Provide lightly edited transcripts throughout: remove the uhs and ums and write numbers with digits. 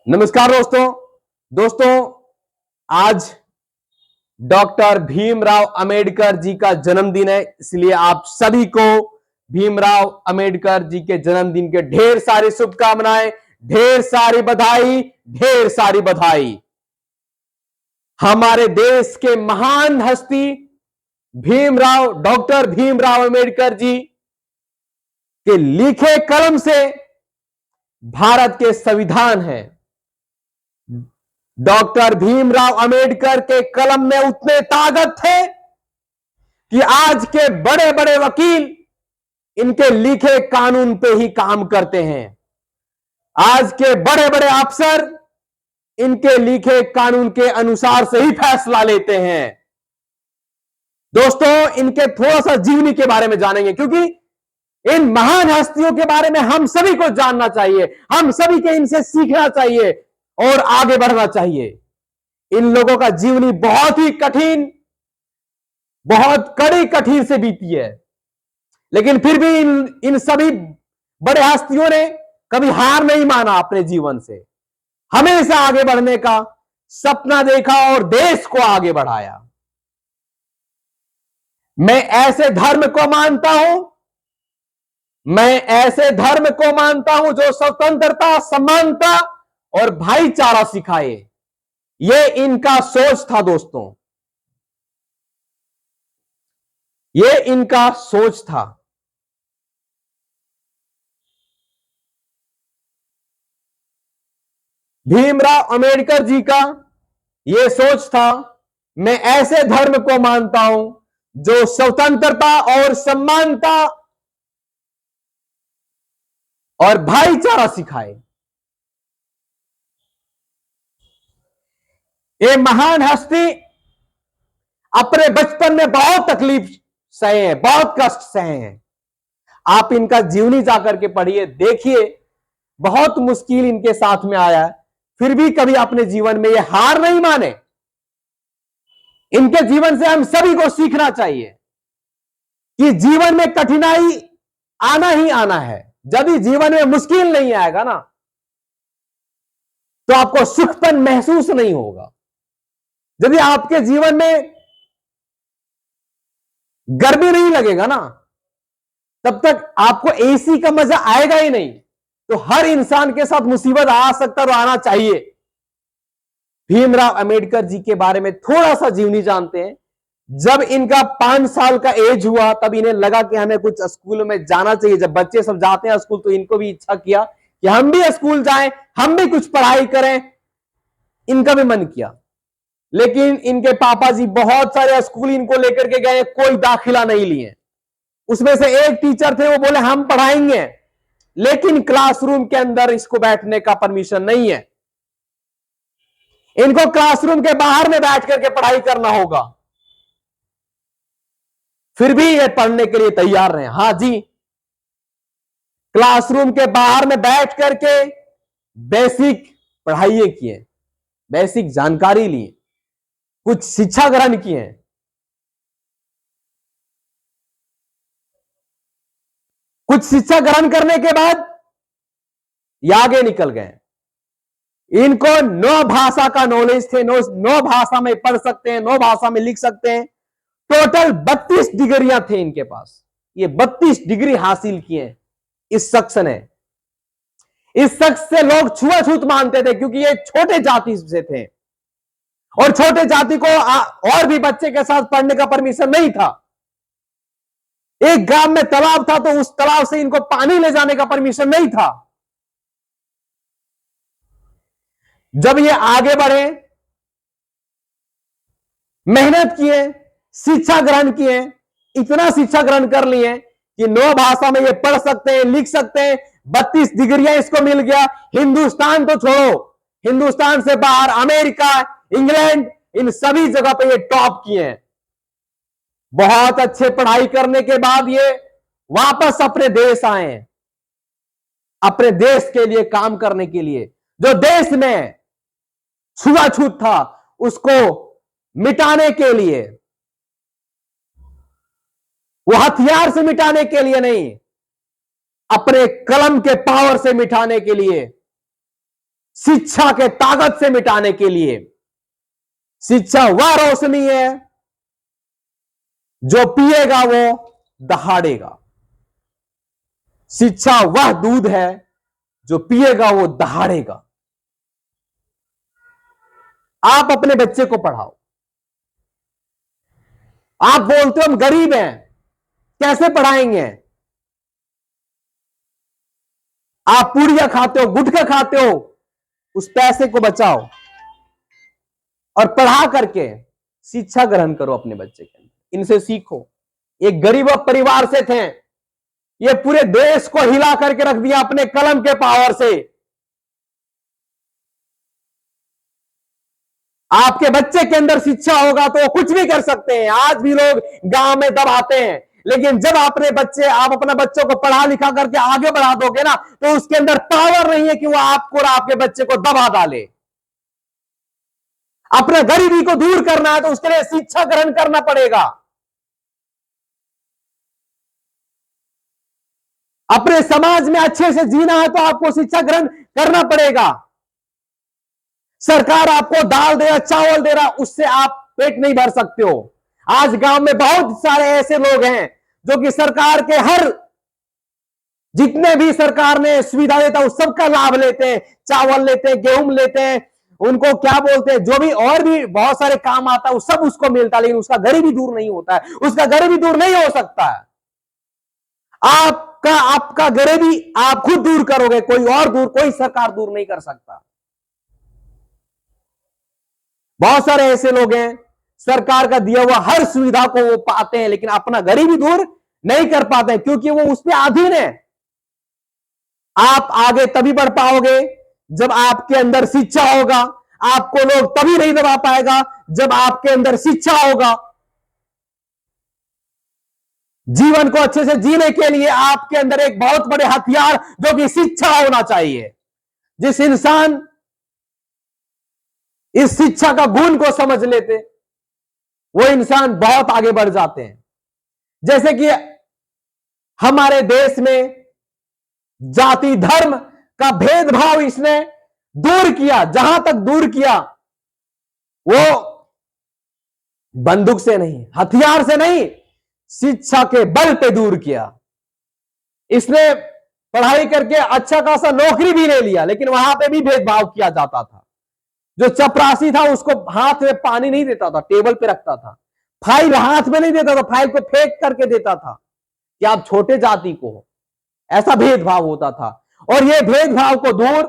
नमस्कार दोस्तों। दोस्तों, आज डॉक्टर भीमराव अंबेडकर जी का जन्मदिन है, इसलिए आप सभी को भीमराव अंबेडकर जी के जन्मदिन के ढेर सारी शुभकामनाएं, ढेर सारी बधाई, ढेर सारी बधाई। हमारे देश के महान हस्ती डॉक्टर भीमराव अंबेडकर जी के लिखे कलम से भारत के संविधान है। डॉक्टर भीमराव अंबेडकर के कलम में उतने ताकत थे कि आज के बड़े बड़े वकील इनके लिखे कानून पे ही काम करते हैं। आज के बड़े बड़े अफसर इनके लिखे कानून के अनुसार से ही फैसला लेते हैं। दोस्तों, इनके थोड़ा सा जीवनी के बारे में जानेंगे, क्योंकि इन महान हस्तियों के बारे में हम सभी को जानना चाहिए, हम सभी के इनसे सीखना चाहिए और आगे बढ़ना चाहिए। इन लोगों का जीवनी बहुत ही कठिन, बहुत कड़ी कठिन से बीती है, लेकिन फिर भी इन सभी बड़े हस्तियों ने कभी हार नहीं माना। अपने जीवन से हमेशा आगे बढ़ने का सपना देखा और देश को आगे बढ़ाया। मैं ऐसे धर्म को मानता हूं जो स्वतंत्रता, समानता और भाईचारा सिखाए। यह इनका सोच था दोस्तों, यह इनका सोच था। भीमराव अंबेडकर जी का यह सोच था, मैं ऐसे धर्म को मानता हूं जो स्वतंत्रता और समानता और भाईचारा सिखाए। ये महान हस्ती अपने बचपन में बहुत तकलीफ सहे हैं, बहुत कष्ट सहे हैं। आप इनका जीवनी जाकर के पढ़िए, देखिए बहुत मुश्किल इनके साथ में आया है, फिर भी कभी अपने जीवन में ये हार नहीं माने। इनके जीवन से हम सभी को सीखना चाहिए कि जीवन में कठिनाई आना ही आना है। जब भी जीवन में मुश्किल नहीं आएगा ना, तो आपको सुखपन महसूस नहीं होगा। यदि आपके जीवन में गर्मी नहीं लगेगा ना, तब तक आपको एसी का मजा आएगा ही नहीं। तो हर इंसान के साथ मुसीबत आ सकता और आना चाहिए। भीमराव अंबेडकर जी के बारे में थोड़ा सा जीवनी जानते हैं। जब इनका 5 साल का एज हुआ, तब इन्हें लगा कि हमें कुछ स्कूल में जाना चाहिए। जब बच्चे सब जाते हैं स्कूल, तो इनको भी इच्छा किया कि हम भी स्कूल जाएं, हम भी कुछ पढ़ाई करें। इनका भी मन किया, लेकिन इनके पापा जी बहुत सारे स्कूल इनको लेकर के गए, कोई दाखिला नहीं लिए। उसमें से एक टीचर थे, वो बोले हम पढ़ाएंगे, लेकिन क्लासरूम के अंदर इसको बैठने का परमिशन नहीं है। इनको क्लासरूम के बाहर में बैठ करके पढ़ाई करना होगा। फिर भी ये पढ़ने के लिए तैयार रहे। हां जी, क्लासरूम के बाहर में बैठ करके बेसिक पढ़ाई किए, बेसिक जानकारी लिए, कुछ शिक्षा ग्रहण किए। कुछ शिक्षा ग्रहण करने के बाद ये आगे निकल गए। इनको 9 भाषा का नॉलेज थे, 9 भाषा में पढ़ सकते हैं, 9 भाषा में लिख सकते हैं। टोटल 32 डिग्रियां थे इनके पास। ये 32 डिग्री हासिल किए इस शख्स ने। इस शख्स से लोग छुआछूत मानते थे, क्योंकि ये छोटे जाति से थे और छोटे जाति को और भी बच्चे के साथ पढ़ने का परमिशन नहीं था। एक गांव में तालाब था, तो उस तालाब से इनको पानी ले जाने का परमिशन नहीं था। जब ये आगे बढ़े, मेहनत किए, शिक्षा ग्रहण किए, इतना शिक्षा ग्रहण कर लिए कि 9 भाषा में ये पढ़ सकते हैं, लिख सकते हैं। 32 डिग्रियां इसको मिल गया। हिंदुस्तान तो छोड़ो, हिंदुस्तान से बाहर अमेरिका, इंग्लैंड, इन सभी जगह पे ये टॉप किए हैं। बहुत अच्छे पढ़ाई करने के बाद ये वापस अपने देश आए, अपने देश के लिए काम करने के लिए। जो देश में छुआछूत था उसको मिटाने के लिए, वो हथियार से मिटाने के लिए नहीं, अपने कलम के पावर से मिटाने के लिए शिक्षा के ताकत से मिटाने के लिए। शिक्षा वह रोशनी है जो पिएगा वो दहाड़ेगा। शिक्षा वह दूध है जो पिएगा वो दहाड़ेगा। आप अपने बच्चे को पढ़ाओ। आप बोलते हो हम गरीब हैं, कैसे पढ़ाएंगे? आप पूड़ियां खाते हो, गुटखा खाते हो, उस पैसे को बचाओ और पढ़ा करके शिक्षा ग्रहण करो अपने बच्चे के अंदर। इनसे सीखो। एक गरीब परिवार से थे, ये पूरे देश को हिला करके रख दिया अपने कलम के पावर से। आपके बच्चे के अंदर शिक्षा होगा तो वो कुछ भी कर सकते हैं। आज भी लोग गांव में दबाते हैं, लेकिन जब आप अपने बच्चों को पढ़ा लिखा करके आगे बढ़ा दोगे ना, तो उसके अंदर पावर नहीं है कि वो आपको और आपके बच्चे को दबा डाले। अपने गरीबी को दूर करना है तो उसके लिए शिक्षा ग्रहण करना पड़ेगा। अपने समाज में अच्छे से जीना है तो आपको शिक्षा ग्रहण करना पड़ेगा। सरकार आपको दाल दे रहा, चावल दे रहा, उससे आप पेट नहीं भर सकते हो। आज गांव में बहुत सारे ऐसे लोग हैं जो कि सरकार के हर जितने भी सरकार ने सुविधा देता है उस सबका लाभ लेते हैं। चावल लेते हैं, गेहूं लेते हैं, उनको क्या बोलते हैं, जो भी और भी बहुत सारे काम आता है वो सब उसको मिलता है, लेकिन उसका गरीबी दूर नहीं होता है। उसका गरीबी दूर नहीं हो सकता है। आपका गरीबी आप खुद दूर करोगे, कोई सरकार दूर नहीं कर सकता। बहुत सारे ऐसे लोग हैं सरकार का दिया हुआ हर सुविधा को वो पाते हैं, लेकिन अपना गरीबी दूर नहीं कर पाते हैं, क्योंकि वो उस पर अधीन है। आप आगे तभी बढ़ पाओगे जब आपके अंदर शिक्षा होगा। आपको लोग तभी नहीं दबा पाएगा जब आपके अंदर शिक्षा होगा। जीवन को अच्छे से जीने के लिए आपके अंदर एक बहुत बड़े हथियार जो कि शिक्षा होना चाहिए। जिस इंसान इस शिक्षा का गुण को समझ लेते, वो इंसान बहुत आगे बढ़ जाते हैं। जैसे कि हमारे देश में जाति धर्म का भेदभाव इसने दूर किया, जहां तक दूर किया वो बंदूक से नहीं, हथियार से नहीं, शिक्षा के बल पे दूर किया। इसने पढ़ाई करके अच्छा खासा नौकरी भी ले लिया, लेकिन वहां पे भी भेदभाव किया जाता था। जो चपरासी था उसको हाथ में पानी नहीं देता था, टेबल पे रखता था। फाइल हाथ में नहीं देता था, फाइल को फेंक करके देता था कि आप छोटे जाति को हो। ऐसा भेदभाव होता था। और ये भेदभाव को दूर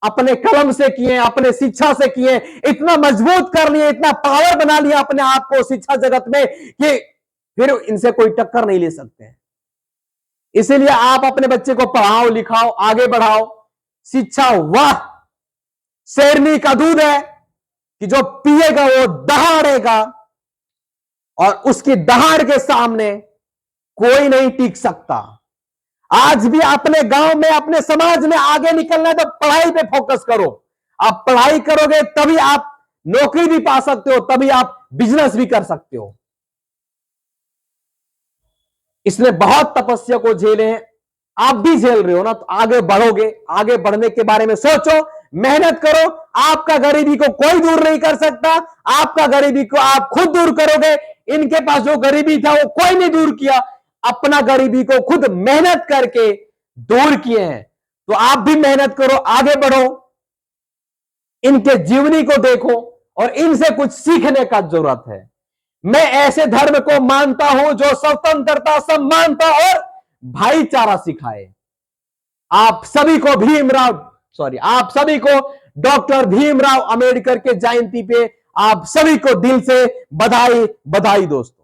अपने कलम से किए, अपने शिक्षा से किए, इतना मजबूत कर लिए, इतना पावर बना लिया अपने आप को शिक्षा जगत में कि फिर इनसे कोई टक्कर नहीं ले सकते हैं। इसीलिए आप अपने बच्चे को पढ़ाओ, लिखाओ, आगे बढ़ाओ। शिक्षा वह शेरनी का दूध है कि जो पिएगा वो दहाड़ेगा, और उसकी दहाड़ के सामने कोई नहीं टिक सकता। आज भी अपने गांव में, अपने समाज में आगे निकलना है तो पढ़ाई पे फोकस करो। आप पढ़ाई करोगे तभी आप नौकरी भी पा सकते हो, तभी आप बिजनेस भी कर सकते हो। इसने बहुत तपस्या को झेले हैं, आप भी झेल रहे हो ना, तो आगे बढ़ोगे। आगे बढ़ने के बारे में सोचो, मेहनत करो। आपका गरीबी को कोई दूर नहीं कर सकता, आपका गरीबी को आप खुद दूर करोगे। इनके पास जो गरीबी था वो कोई नहीं दूर किया, अपना गरीबी को खुद मेहनत करके दूर किए हैं। तो आप भी मेहनत करो, आगे बढ़ो, इनके जीवनी को देखो और इनसे कुछ सीखने का जरूरत है। मैं ऐसे धर्म को मानता हूं जो स्वतंत्रता, समानता और भाईचारा सिखाए। आप सभी को डॉक्टर भीमराव अंबेडकर के जयंती पे आप सभी को दिल से बधाई दोस्तों।